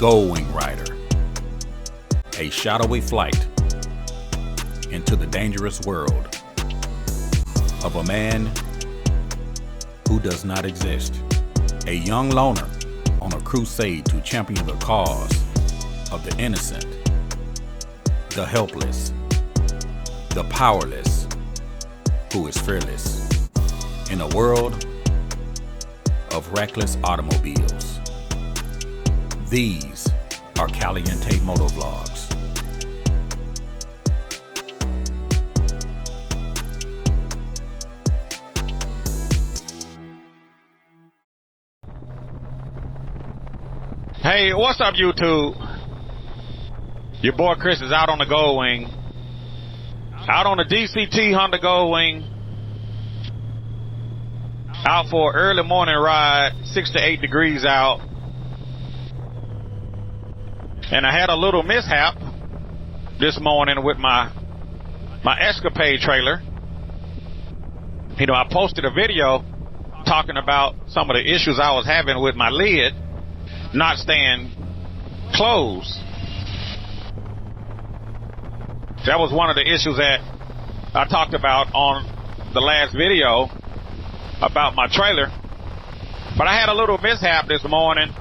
Goldwing rider, a shadowy flight into the dangerous world of a man who does not exist. A young loner on a crusade to champion the cause of the innocent, the helpless, the powerless, who is fearless in a world of reckless automobiles. These are Caliente Motovlogs. Hey, what's up, YouTube? Your boy Chris is out on the Goldwing, out on the DCT Honda Goldwing, out for an early morning ride, 6 to 8 degrees out. And I had a little mishap this morning with my Escapade trailer. You know, I posted a video talking about some of the issues I was having with my lid not staying closed. That was one of the issues that I talked about on the last video about my trailer. But I had a little mishap this morning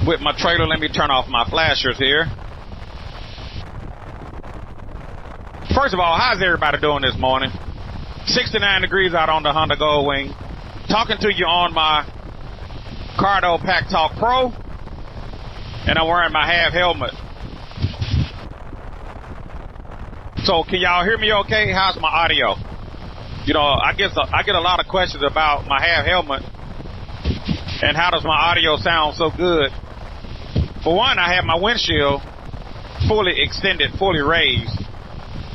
with my trailer. Let me turn off my flashers here. First of all, how's everybody doing this morning? 69 degrees out on the Honda Goldwing. Talking to you on my Cardo Pack Talk Pro, and I'm wearing my half helmet. So can y'all hear me okay? How's my audio? You know, I get a lot of questions about my half helmet and how does my audio sound so good. For one, I have my windshield fully extended, fully raised.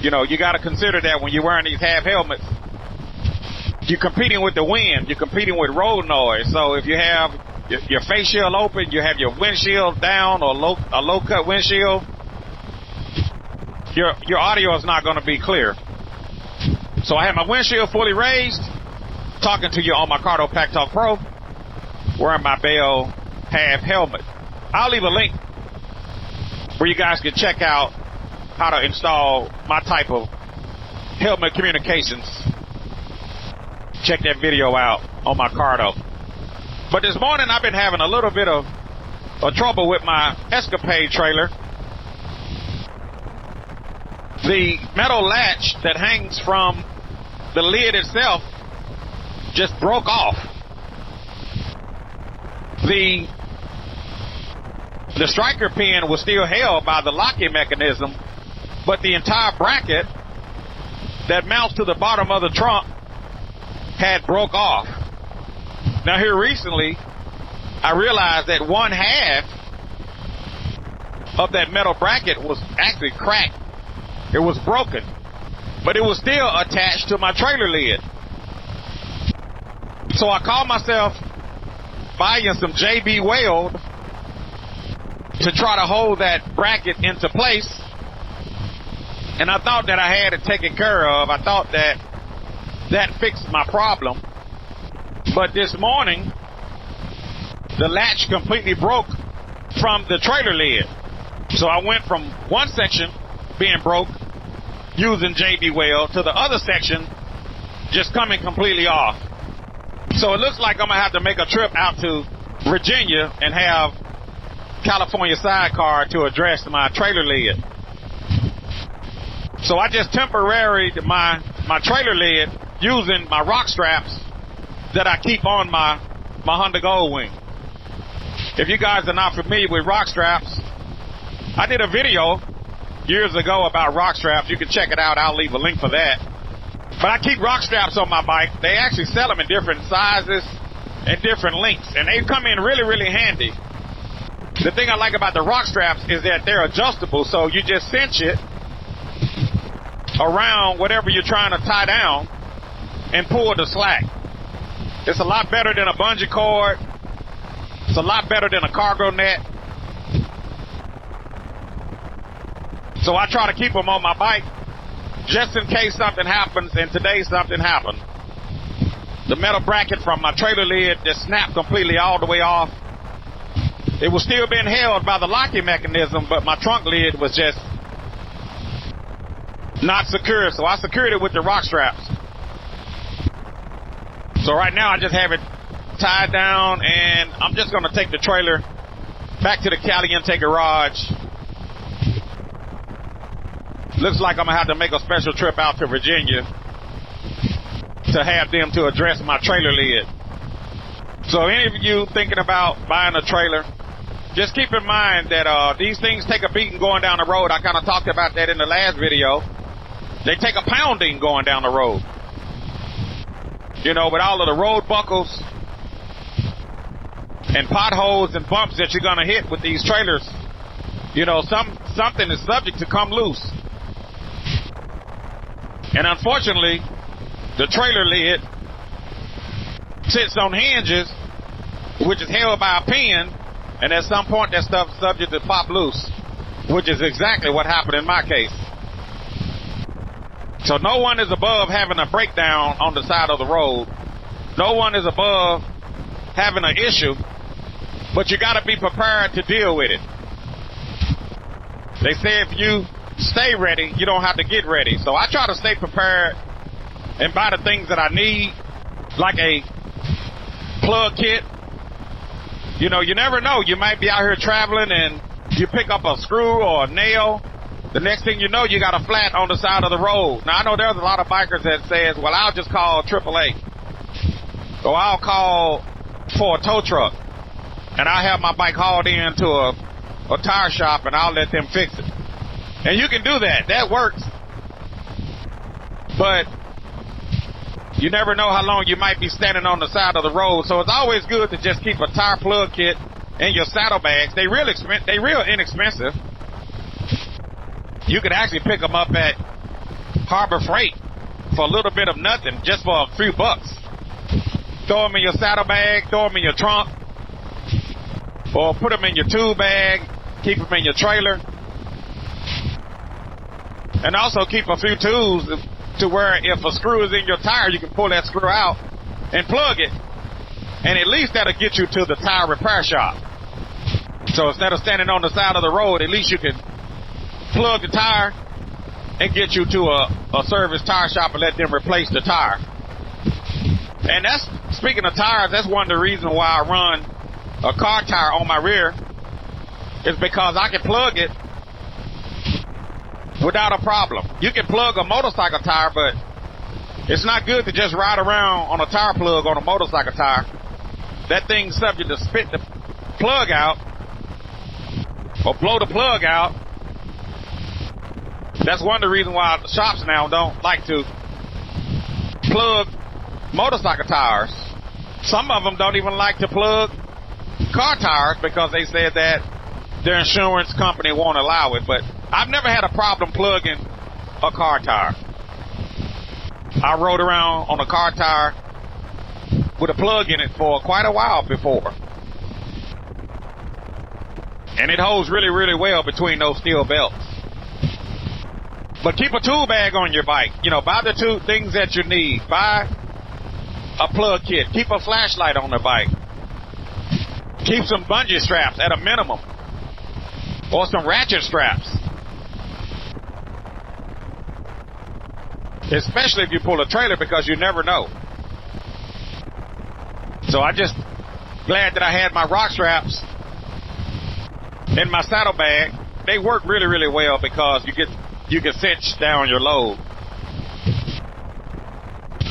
You know, you got to consider that when you're wearing these half helmets, you're competing with the wind, you're competing with road noise. So if you have your face shield open, you have your windshield down or a low cut windshield, your audio is not going to be clear. So I have my windshield fully raised, talking to you on my Cardo Pack Talk Pro, wearing my Bell half helmet. I'll leave a link where you guys can check out how to install my type of helmet communications. Check that video out on my Cardo. But this morning I've been having a little bit of trouble with my Escapade trailer. The metal latch that hangs from the lid itself just broke off. The striker pin was still held by the locking mechanism, but the entire bracket that mounts to the bottom of the trunk had broke off. Now here recently, I realized that one half of that metal bracket was actually cracked. It was broken, but it was still attached to my trailer lid. So I called myself buying some JB Weld to try to hold that bracket into place. And I thought that I had it taken care of. I thought that fixed my problem. But this morning, the latch completely broke from the trailer lid. So I went from one section being broke using JB Weld to the other section just coming completely off. So it looks like I'm gonna have to make a trip out to Virginia and have California Sidecar to address my trailer lid. So I just temporarily my trailer lid using my rock straps that I keep on my Honda Goldwing. If you guys are not familiar with rock straps, I did a video years ago about rock straps. You can check it out. I'll leave a link for that. But I keep rock straps on my bike. They actually sell them in different sizes and different lengths, and they come in really, really handy. The thing I like about the rock straps is that they're adjustable, so you just cinch it around whatever you're trying to tie down and pull the slack. It's a lot better than a bungee cord. It's a lot better than a cargo net. So I try to keep them on my bike just in case something happens, and today something happened. The metal bracket from my trailer lid just snapped completely all the way off. It was still being held by the locking mechanism, but my trunk lid was just not secure. So I secured it with the rock straps. So right now I just have it tied down, and I'm just going to take the trailer back to the Caliente garage. Looks like I'm going to have to make a special trip out to Virginia to have them to address my trailer lid. So any of you thinking about buying a trailer, just keep in mind that these things take a beating going down the road. I kind of talked about that in the last video. They take a pounding going down the road. You know, with all of the road buckles and potholes and bumps that you're going to hit with these trailers, you know, something is subject to come loose. And unfortunately, the trailer lid sits on hinges, which is held by a pin, and at some point that stuff's subject to pop loose, which is exactly what happened in my case. So no one is above having a breakdown on the side of the road. No one is above having an issue, but you got to be prepared to deal with it. They say if you stay ready, you don't have to get ready. So I try to stay prepared and buy the things that I need, like a plug kit. You know, you never know. You might be out here traveling and you pick up a screw or a nail. The next thing you know, you got a flat on the side of the road. Now, I know there's a lot of bikers that says, well, I'll just call AAA. Or I'll call for a tow truck. And I'll have my bike hauled in to a tire shop and I'll let them fix it. And you can do that. That works. But you never know how long you might be standing on the side of the road. So it's always good to just keep a tire plug kit in your saddlebags. They real inexpensive. You could actually pick them up at Harbor Freight for a little bit of nothing, just for a few bucks. Throw them in your saddlebag, throw them in your trunk, or put them in your tool bag, keep them in your trailer. And also keep a few tools to where if a screw is in your tire, you can pull that screw out and plug it. And at least that'll get you to the tire repair shop. So instead of standing on the side of the road, at least you can plug the tire and get you to a service tire shop and let them replace the tire. And that's, speaking of tires, that's one of the reasons why I run a car tire on my rear, is because I can plug it without a problem. You can plug a motorcycle tire, but it's not good to just ride around on a tire plug on a motorcycle tire. That thing's subject to spit the plug out or blow the plug out. That's one of the reasons why the shops now don't like to plug motorcycle tires. Some of them don't even like to plug car tires because they said that their insurance company won't allow it. But I've never had a problem plugging a car tire. I rode around on a car tire with a plug in it for quite a while before. And it holds really, really well between those steel belts. But keep a tool bag on your bike. You know, buy the two things that you need. Buy a plug kit. Keep a flashlight on the bike. Keep some bungee straps at a minimum. Or some ratchet straps. Especially if you pull a trailer, because you never know. So I just glad that I had my rock straps in my saddlebag. They work really, really well because you can cinch down your load.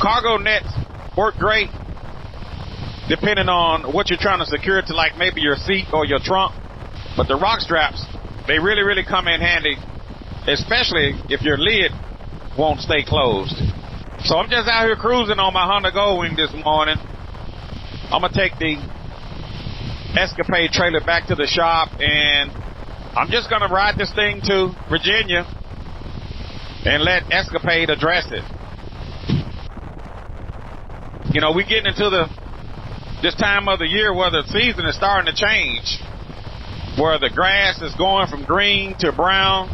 Cargo nets work great depending on what you're trying to secure to, like maybe your seat or your trunk. But the rock straps, they really, really come in handy, especially if your lid won't stay closed. So I'm just out here cruising on my Honda Goldwing this morning. I'm going to take the Escapade trailer back to the shop, and I'm just going to ride this thing to Virginia and let Escapade address it. You know, we're getting into this time of the year where the season is starting to change, where the grass is going from green to brown,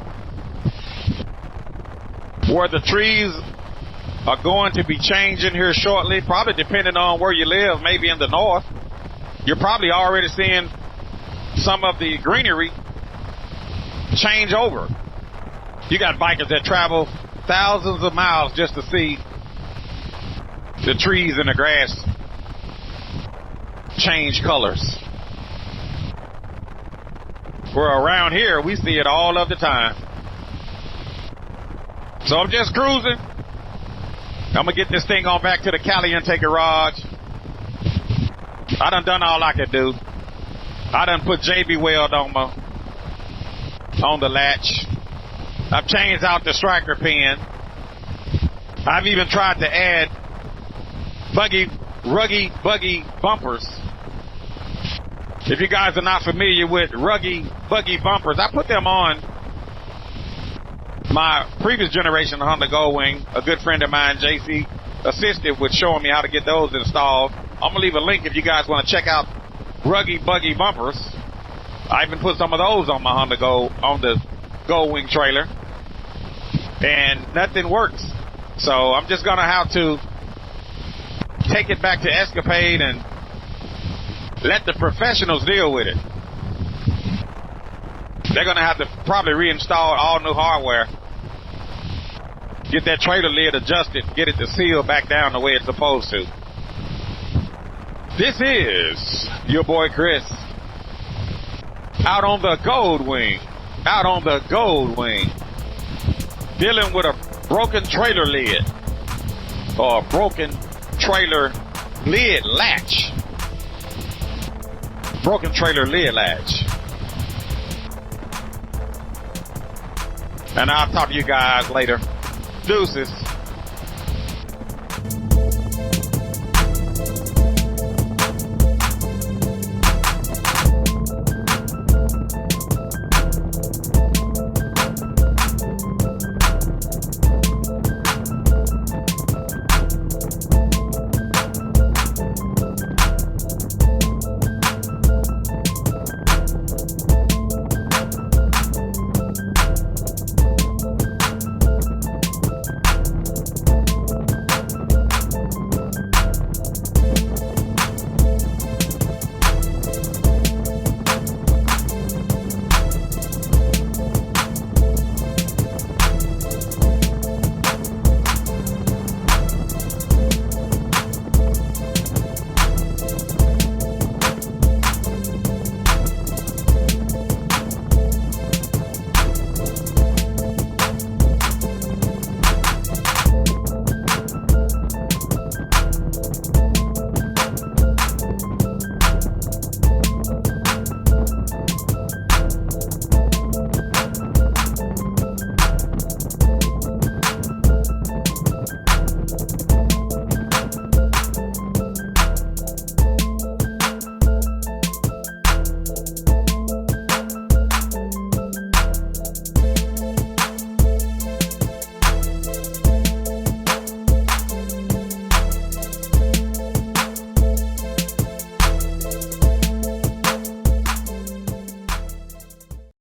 where the trees are going to be changing here shortly, probably depending on where you live, maybe in the north. You're probably already seeing some of the greenery change over. You got bikers that travel thousands of miles just to see the trees and the grass change colors. Where around here, we see it all of the time. So I'm just cruising. I'm going to get this thing on back to the Caliente garage. I done all I could do. I done put JB Weld on the latch. I've changed out the striker pin. I've even tried to add ruggy buggy bumpers. If you guys are not familiar with ruggy buggy bumpers, I put them on my previous generation Honda Goldwing. A good friend of mine, JC, assisted with showing me how to get those installed. I'm going to leave a link if you guys want to check out ruggy buggy bumpers. I even put some of those on my Honda on the Goldwing trailer, and nothing works. So I'm just going to have to take it back to Escapade and let the professionals deal with it. They're going to have to probably reinstall all new hardware. Get that trailer lid adjusted, get it to seal back down the way it's supposed to. This is your boy Chris. Out on the Goldwing. Out on the Goldwing. Dealing with a broken trailer lid. Or a broken trailer lid latch. Broken trailer lid latch. And I'll talk to you guys later. Deuces.